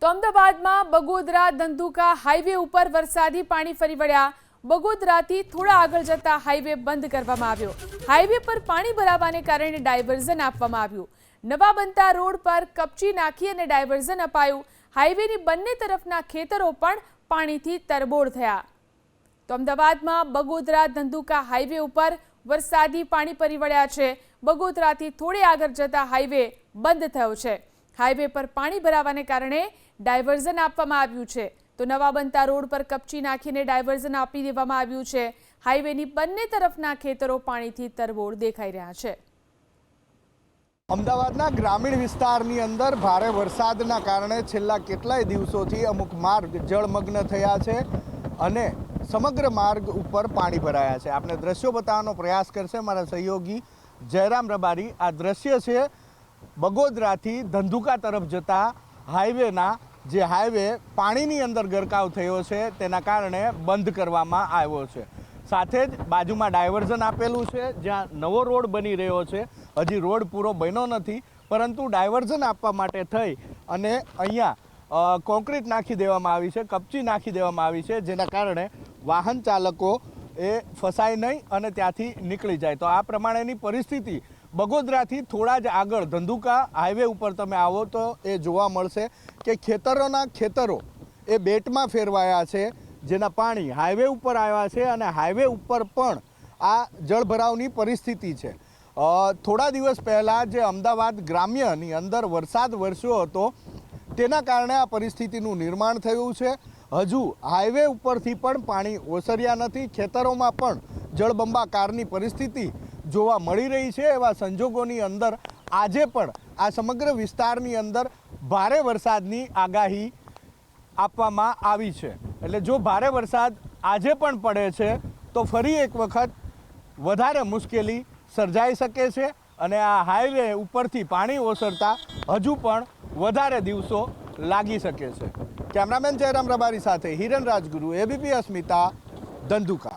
તો અમદાવાદમાં બગોદરા ધંધુકા હાઈવે ઉપર વરસાદી પાણી ફરી વળ્યા। બગોદરાથી થોડા આગળ જતા હાઈવે બંધ કરવામાં આવ્યો। હાઈવે પર પાણી ભરાવાને કારણે ડાયવર્ઝન આપવામાં આવ્યું। નવા બનતા રોડ પર કપચી નાખી અને ડાયવર્ઝન અપાયું। હાઈવેની બંને તરફના ખેતરો પણ પાણીથી તરબોળ થયા। તો અમદાવાદમાં બગોદરા ધંધુકા હાઈવે ઉપર વરસાદી પાણી ફરી વળ્યા છે। બગોદરાથી થોડે આગળ જતા હાઈવે બંધ થયો છે। હાઈવે પર પાણી ભરાવાને કારણે ડાયવર્ઝન આપવામાં આવ્યું છે। તો નવા બનતા રોડ પર કપચી નાખીને ડાયવર્ઝન આપી દેવામાં આવ્યું છે। હાઈવેની બંને તરફના ખેતરો પાણીથી તરબોળ દેખાઈ રહ્યા છે। અમદાવાદના ગ્રામીણ વિસ્તારની અંદર ભારે વરસાદના કારણે છેલ્લા કેટલાય દિવસોથી અમુક માર્ગ જળમગ્ન થયા છે અને સમગ્ર માર્ગ ઉપર પાણી ભરાયા છે। આપણે દ્રશ્યો બતાવવાનો પ્રયાસ કરશે મારા સહયોગી જયરામ રબારી। આ દ્રશ્ય છે બગોદરાથી ધંધુકા તરફ જતા હાઈવેના, જે હાઈવે પાણીની અંદર ગરકાવ થયો છે તેના કારણે બંધ કરવામાં આવ્યો છે। સાથે જ બાજુમાં ડાયવર્ઝન આપેલું છે, જ્યાં નવો રોડ બની રહ્યો છે। હજી રોડ પૂરો બન્યો નથી, પરંતુ ડાયવર્ઝન આપવા માટે થઈ અને અહીંયા કોન્ક્રીટ નાખી દેવામાં આવી છે, કપચી નાખી દેવામાં આવી છે, જેના કારણે વાહન ચાલકો એ ફસાય નહીં અને ત્યાંથી નીકળી જાય। તો આ પ્રમાણેની પરિસ્થિતિ બગોદરાથી થોડા જ આગળ ધંધુકા હાઈવે ઉપર તમે આવો તો એ જોવા મળશે કે ખેતરોના ખેતરો એ બેટમાં ફેરવાયા છે, જેના પાણી હાઈવે ઉપર આવ્યા છે અને હાઈવે ઉપર પણ આ જળભરાવની પરિસ્થિતિ છે। થોડા દિવસ પહેલાં જે અમદાવાદ ગ્રામ્યની અંદર વરસાદ વરસ્યો હતો તેના કારણે આ પરિસ્થિતિનું નિર્માણ થયું છે। હજુ હાઈવે ઉપરથી પણ પાણી ઓસર્યા નથી, ખેતરોમાં પણ જળબંબાકારની પરિસ્થિતિ જોવા મળી રહી છે। એવા સંજોગોની અંદર આજે પણ આ સમગ્ર વિસ્તારની અંદર ભારે વરસાદની આગાહી આપવામાં આવી છે। એટલે જો ભારે વરસાદ આજે પણ પડે છે તો ફરી એક વખત વધારે મુશ્કેલી સર્જાઈ શકે છે અને આ હાઈવે ઉપરથી પાણી ઓસરતા હજુ પણ વધારે દિવસો લાગી શકે છે। કેમેરામેન જયરામ રબારી સાથે હિરેન રાજગુરુ, એબીપી અસ્મિતા, ધંધુકા।